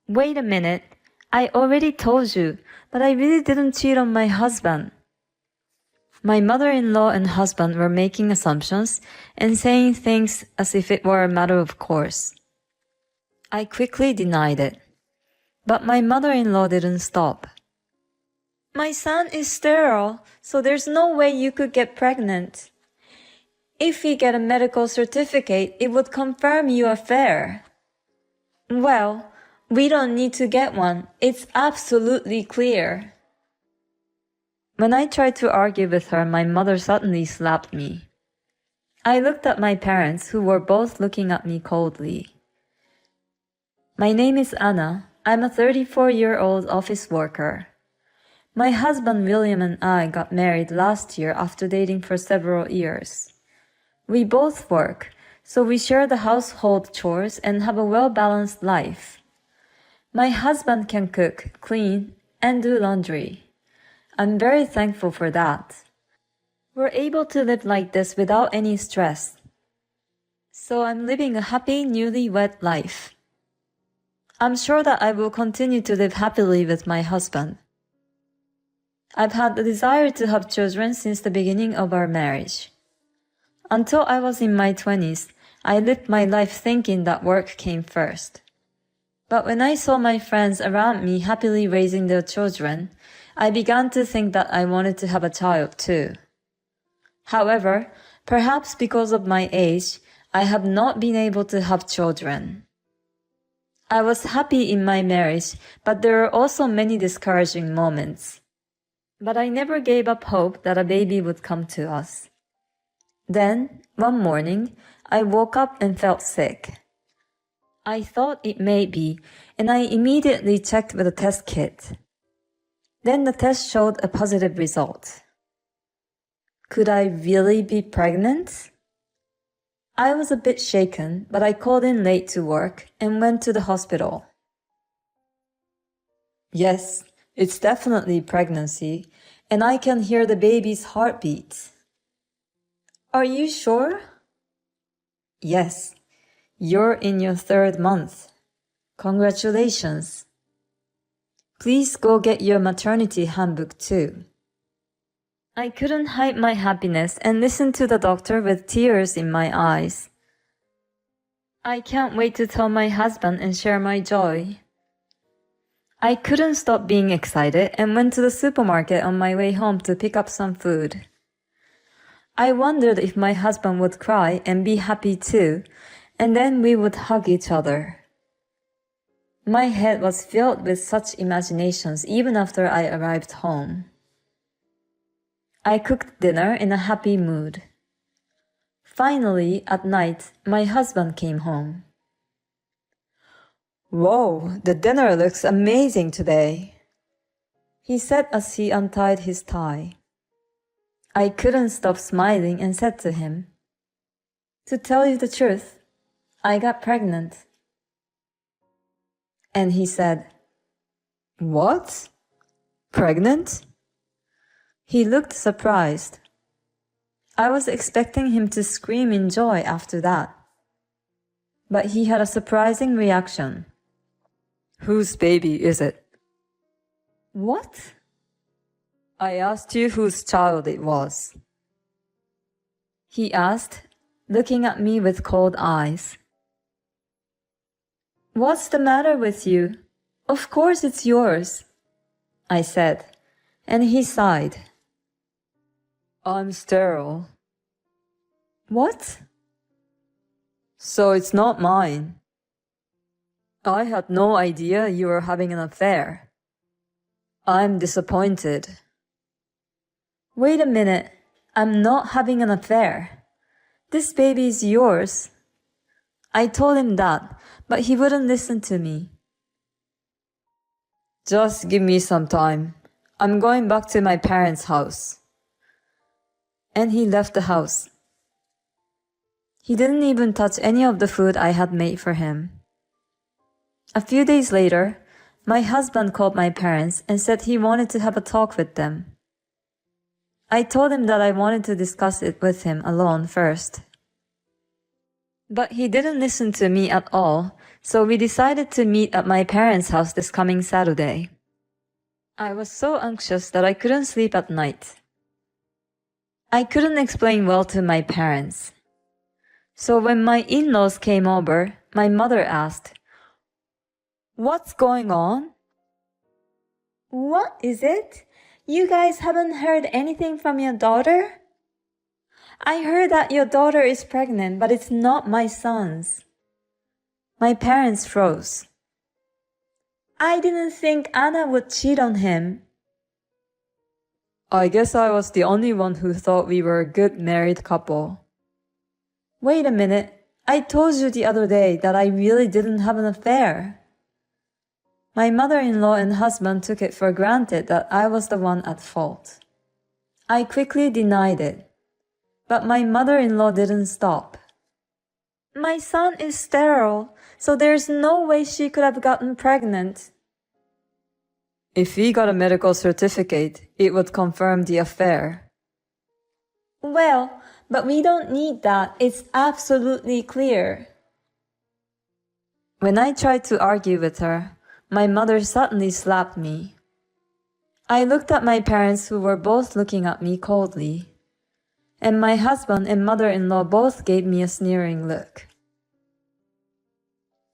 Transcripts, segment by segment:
Wait a minute. I already told you, but I really didn't cheat on my husband. My mother-in-law and husband were making assumptions and saying things as if it were a matter of course. I quickly denied it. But my mother-in-law didn't stop. My son is sterile, so there's no way you could get pregnant. If we get a medical certificate, it would confirm your affair. Well, we don't need to get one. It's absolutely clear. When I tried to argue with her, my mother suddenly slapped me. I looked at my parents, who were both looking at me coldly. My name is Anna. I'm a 34-year-old office worker. My husband William and I got married last year after dating for several years. We both work, so we share the household chores and have a well-balanced life. My husband can cook, clean, and do laundry. I'm very thankful for that. We're able to live like this without any stress. So I'm living a happy, newlywed life. I'm sure that I will continue to live happily with my husband. I've had the desire to have children since the beginning of our marriage. Until I was in my 20s, I lived my life thinking that work came first. But when I saw my friends around me happily raising their children, I began to think that I wanted to have a child too. However, perhaps because of my age, I have not been able to have children. I was happy in my marriage, but there are also many discouraging moments. But I never gave up hope that a baby would come to us. Then, one morning, I woke up and felt sick. I thought it may be, and I immediately checked with a test kit. Then the test showed a positive result. Could I really be pregnant? I was a bit shaken, but I called in late to work and went to the hospital. Yes, it's definitely pregnancy, and I can hear the baby's heartbeat. Are you sure? Yes, you're in your 3rd month. Congratulations. Please go get your maternity handbook too. I couldn't hide my happiness and listened to the doctor with tears in my eyes. I can't wait to tell my husband and share my joy. I couldn't stop being excited and went to the supermarket on my way home to pick up some food. I wondered if my husband would cry and be happy too, and then we would hug each other. My head was filled with such imaginations even after I arrived home. I cooked dinner in a happy mood. Finally, at night, my husband came home. Whoa, the dinner looks amazing today, he said as he untied his tie. I couldn't stop smiling and said to him, To tell you the truth, I got pregnant. And he said, What? Pregnant? He looked surprised. I was expecting him to scream in joy after that. But he had a surprising reaction. Whose baby is it? What? I asked you whose child it was. He asked, looking at me with cold eyes. What's the matter with you? Of course it's yours, I said, and he sighed. I'm sterile. What? So it's not mine. I had no idea you were having an affair. I'm disappointed. Wait a minute, I'm not having an affair. This baby is yours. I told him that, but he wouldn't listen to me. Just give me some time. I'm going back to my parents' house. And he left the house. He didn't even touch any of the food I had made for him. A few days later, my husband called my parents and said he wanted to have a talk with them. I told him that I wanted to discuss it with him alone first. But he didn't listen to me at all, so we decided to meet at my parents' house this coming Saturday. I was so anxious that I couldn't sleep at night. I couldn't explain well to my parents. So when my in-laws came over, my mother asked, "What's going on?" "What is it? You guys haven't heard anything from your daughter?" "I heard that your daughter is pregnant, but it's not my son's." My parents froze. "I didn't think Anna would cheat on him." I guess I was the only one who thought we were a good married couple. Wait a minute, I told you the other day that I really didn't have an affair. My mother-in-law and husband took it for granted that I was the one at fault. I quickly denied it, but my mother-in-law didn't stop. "My son is sterile, so there's no way she could have gotten pregnant." If we got a medical certificate, it would confirm the affair. Well, but we don't need that. It's absolutely clear. When I tried to argue with her, my mother suddenly slapped me. I looked at my parents, who were both looking at me coldly, and my husband and mother-in-law both gave me a sneering look.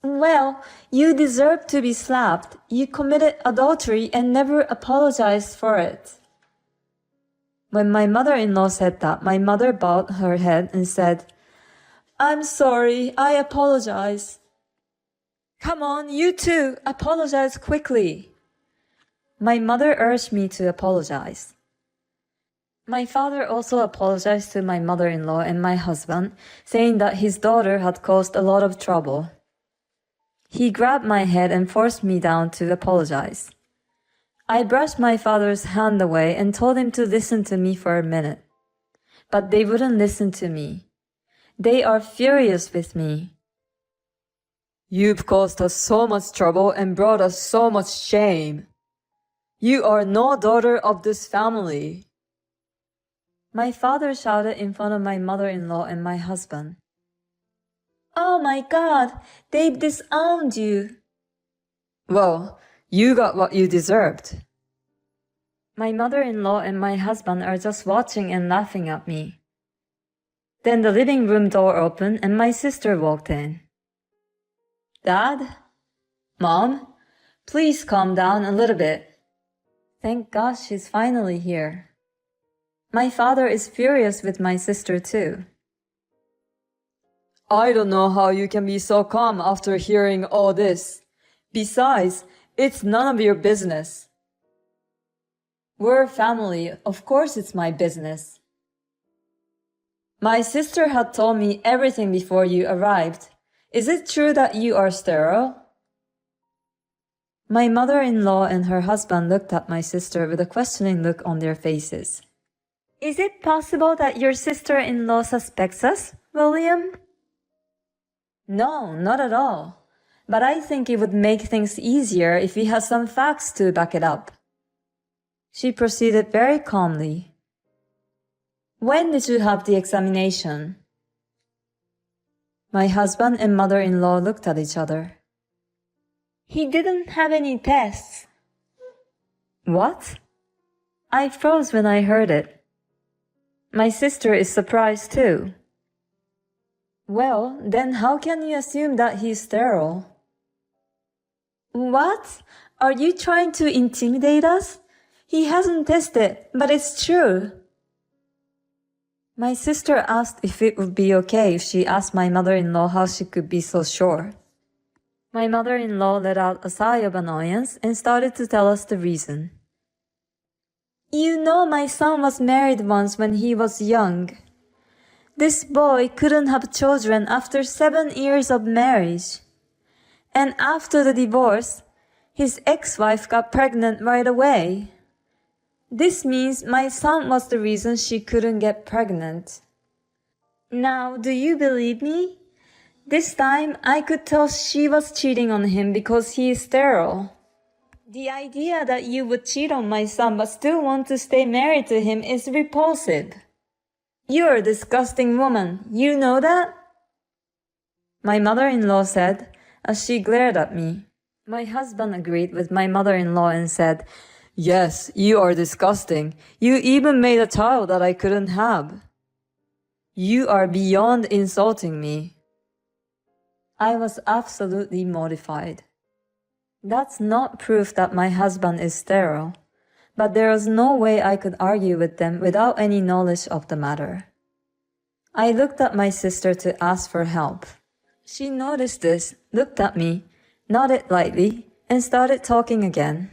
Well, you deserve to be slapped. You committed adultery and never apologized for it. When my mother-in-law said that, my mother bowed her head and said, "I'm sorry, I apologize." "Come on, you too, apologize quickly." My mother urged me to apologize. My father also apologized to my mother-in-law and my husband, saying that his daughter had caused a lot of trouble. He grabbed my head and forced me down to apologize. I brushed my father's hand away and told him to listen to me for a minute. But they wouldn't listen to me. They are furious with me. "You've caused us so much trouble and brought us so much shame. You are no daughter of this family." My father shouted in front of my mother-in-law and my husband. "Oh my God, they've disowned you." "Well, you got what you deserved." My mother-in-law and my husband are just watching and laughing at me. Then the living room door opened and my sister walked in. "Dad? Mom? Please calm down a little bit." Thank God she's finally here. My father is furious with my sister too. "I don't know how you can be so calm after hearing all this. Besides, it's none of your business." "We're family, of course it's my business." "My sister had told me everything before you arrived. Is it true that you are sterile?" My mother-in-law and her husband looked at my sister with a questioning look on their faces. "Is it possible that your sister-in-law suspects us, William?" "No, not at all. But I think it would make things easier if we had some facts to back it up." She proceeded very calmly. "When did you have the examination?" My husband and mother-in-law looked at each other. "He didn't have any tests." "What?" I froze when I heard it. My sister is surprised too. "Well, then how can you assume that he's sterile?" "What? Are you trying to intimidate us? He hasn't tested, but it's true." My sister asked if it would be okay if she asked my mother-in-law how she could be so sure. My mother-in-law let out a sigh of annoyance and started to tell us the reason. "You know my son was married once when he was young. This boy couldn't have children after 7 years of marriage. And after the divorce, his ex-wife got pregnant right away. This means my son was the reason she couldn't get pregnant. Now, do you believe me? This time, I could tell she was cheating on him because he is sterile. The idea that you would cheat on my son but still want to stay married to him is repulsive. You're a disgusting woman. You know that?" My mother-in-law said, as she glared at me. My husband agreed with my mother-in-law and said, "Yes, you are disgusting. You even made a child that I couldn't have. You are beyond insulting me." I was absolutely mortified. That's not proof that my husband is sterile, but there was no way I could argue with them without any knowledge of the matter. I looked at my sister to ask for help. She noticed this, looked at me, nodded lightly, and started talking again.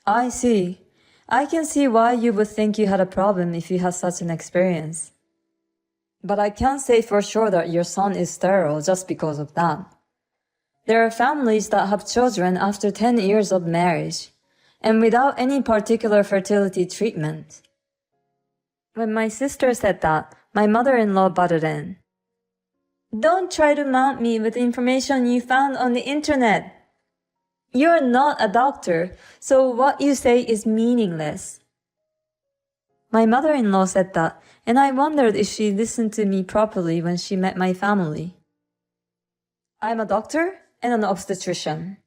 "I see. I can see why you would think you had a problem if you had such an experience. But I can't say for sure that your son is sterile just because of that. There are families that have children after 10 years of marriage, and without any particular fertility treatment." When my sister said that, my mother-in-law butted in. "Don't try to mount me with information you found on the internet. You're not a doctor, so what you say is meaningless." My mother-in-law said that, and I wondered if she listened to me properly when she met my family. "I'm a doctor and an obstetrician."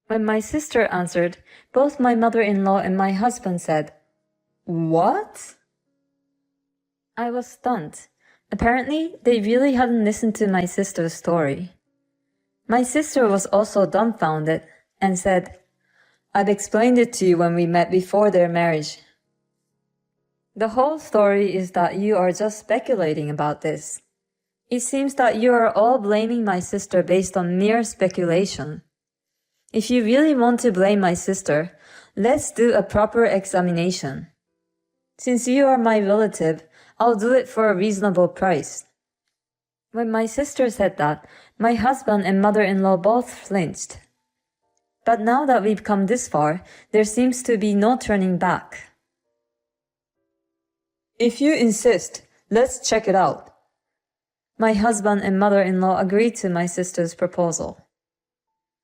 When my sister answered, both my mother-in-law and my husband said, "What?" I was stunned. Apparently, they really hadn't listened to my sister's story. My sister was also dumbfounded and said, "I've explained it to you when we met before their marriage. The whole story is that you are just speculating about this. It seems that you are all blaming my sister based on mere speculation. If you really want to blame my sister, let's do a proper examination. Since you are my relative, I'll do it for a reasonable price." When my sister said that, my husband and mother-in-law both flinched. But now that we've come this far, there seems to be no turning back. "If you insist, let's check it out." My husband and mother-in-law agreed to my sister's proposal.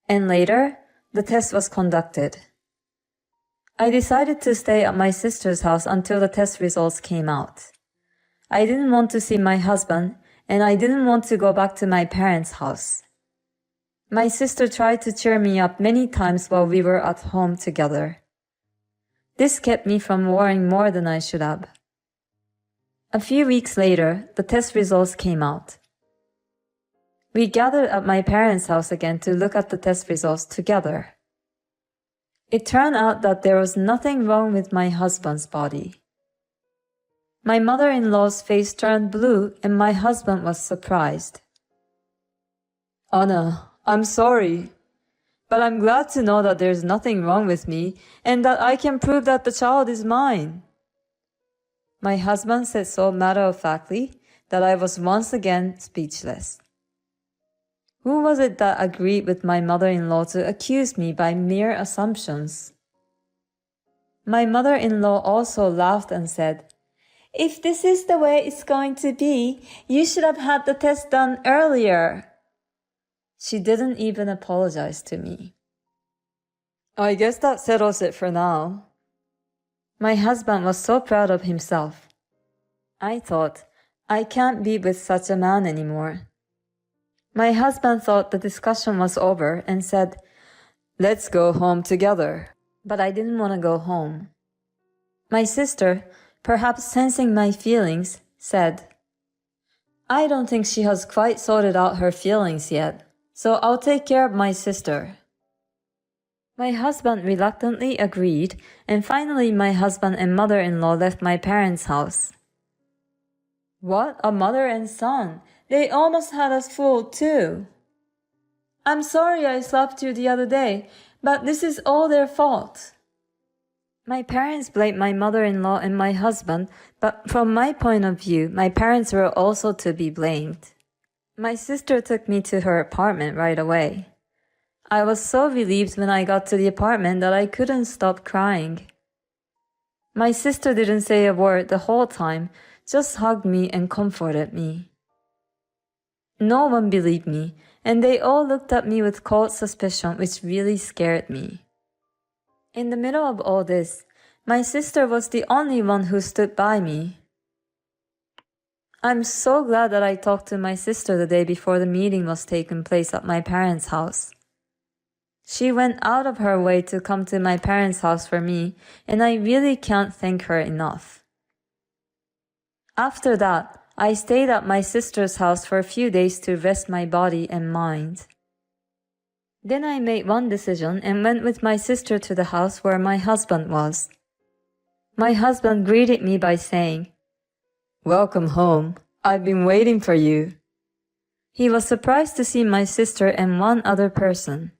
And later, the test was conducted. I decided to stay at my sister's house until the test results came out. I didn't want to see my husband, and I didn't want to go back to my parents' house. My sister tried to cheer me up many times while we were at home together. This kept me from worrying more than I should have. A few weeks later, the test results came out. We gathered at my parents' house again to look at the test results together. It turned out that there was nothing wrong with my husband's body. My mother-in-law's face turned blue and my husband was surprised. "Anna, I'm sorry, but I'm glad to know that there's nothing wrong with me and that I can prove that the child is mine." My husband said so matter-of-factly that I was once again speechless. Who was it that agreed with my mother-in-law to accuse me by mere assumptions? My mother-in-law also laughed and said, "If this is the way it's going to be, you should have had the test done earlier." She didn't even apologize to me. I guess that settles it for now. My husband was so proud of himself. I thought, I can't be with such a man anymore. My husband thought the discussion was over and said, "Let's go home together." But I didn't want to go home. My sister, perhaps sensing my feelings, said, "I don't think she has quite sorted out her feelings yet, so I'll take care of my sister." My husband reluctantly agreed, and finally my husband and mother-in-law left my parents' house. What a mother and son! They almost had us fooled too. "I'm sorry I slapped you the other day, but this is all their fault." My parents blamed my mother-in-law and my husband, but from my point of view, my parents were also to be blamed. My sister took me to her apartment right away. I was so relieved when I got to the apartment that I couldn't stop crying. My sister didn't say a word the whole time, just hugged me and comforted me. No one believed me, and they all looked at me with cold suspicion, which really scared me. In the middle of all this, my sister was the only one who stood by me. I'm so glad that I talked to my sister the day before the meeting was taking place at my parents' house. She went out of her way to come to my parents' house for me, and I really can't thank her enough. After that, I stayed at my sister's house for a few days to rest my body and mind. Then I made one decision and went with my sister to the house where my husband was. My husband greeted me by saying, "Welcome home. I've been waiting for you." He was surprised to see my sister and one other person.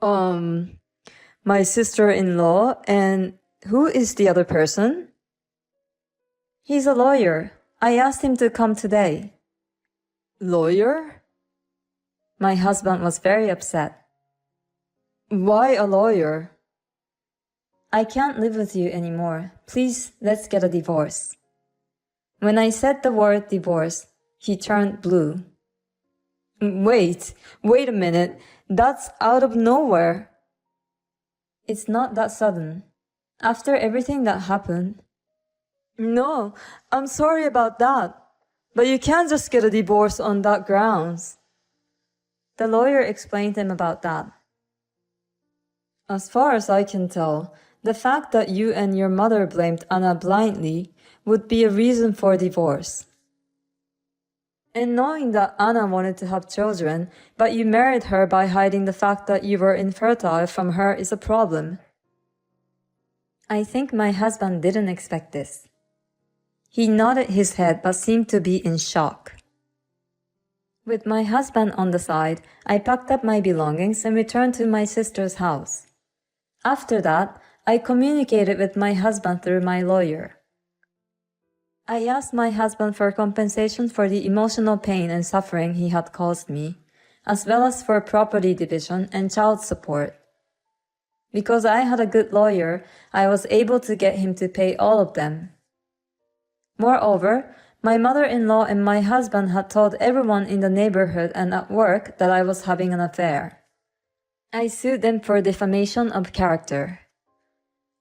My sister-in-law, and who is the other person? He's a lawyer. I asked him to come today. Lawyer? My husband was very upset. Why a lawyer? I can't live with you anymore. Please, let's get a divorce. When I said the word divorce, he turned blue. Wait a minute. That's out of nowhere. It's not that sudden. After everything that happened. No, I'm sorry about that. But you can't just get a divorce on that grounds. The lawyer explained to him about that. As far as I can tell, the fact that you and your mother blamed Anna blindly would be a reason for divorce. And knowing that Anna wanted to have children, but you married her by hiding the fact that you were infertile from her is a problem. I think my husband didn't expect this. He nodded his head but seemed to be in shock. With my husband on the side, I packed up my belongings and returned to my sister's house. After that, I communicated with my husband through my lawyer. I asked my husband for compensation for the emotional pain and suffering he had caused me, as well as for property division and child support. Because I had a good lawyer, I was able to get him to pay all of them. Moreover, my mother-in-law and my husband had told everyone in the neighborhood and at work that I was having an affair. I sued them for defamation of character.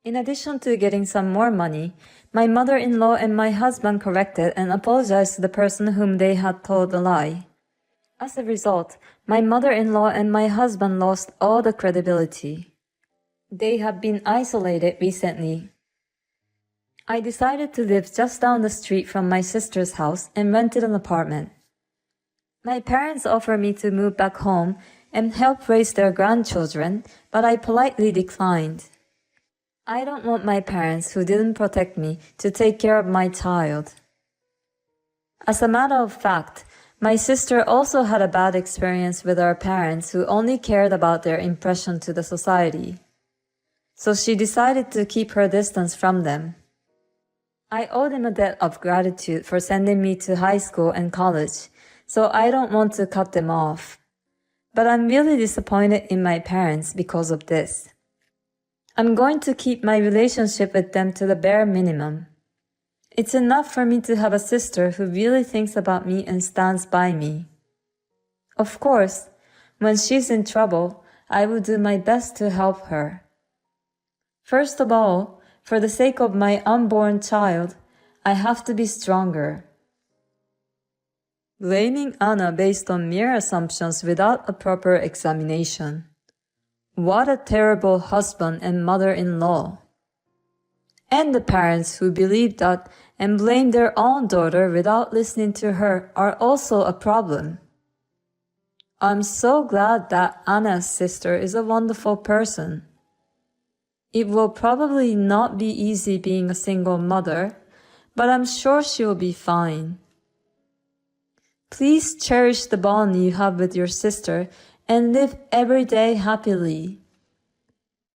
In addition to getting some more money, my mother-in-law and my husband corrected and apologized to the person whom they had told a lie. As a result, my mother-in-law and my husband lost all the credibility. They have been isolated recently. I decided to live just down the street from my sister's house and rented an apartment. My parents offered me to move back home and help raise their grandchildren, but I politely declined. I don't want my parents, who didn't protect me, to take care of my child. As a matter of fact, my sister also had a bad experience with our parents who only cared about their impression to the society. So she decided to keep her distance from them. I owe them a debt of gratitude for sending me to high school and college, so I don't want to cut them off. But I'm really disappointed in my parents because of this. I'm going to keep my relationship with them to the bare minimum. It's enough for me to have a sister who really thinks about me and stands by me. Of course, when she's in trouble, I will do my best to help her. First of all, for the sake of my unborn child, I have to be stronger. Blaming Anna based on mere assumptions without a proper examination. What a terrible husband and mother-in-law. And the parents who believe that and blame their own daughter without listening to her are also a problem. I'm so glad that Anna's sister is a wonderful person. It will probably not be easy being a single mother, but I'm sure she'll be fine. Please cherish the bond you have with your sister and live every day happily.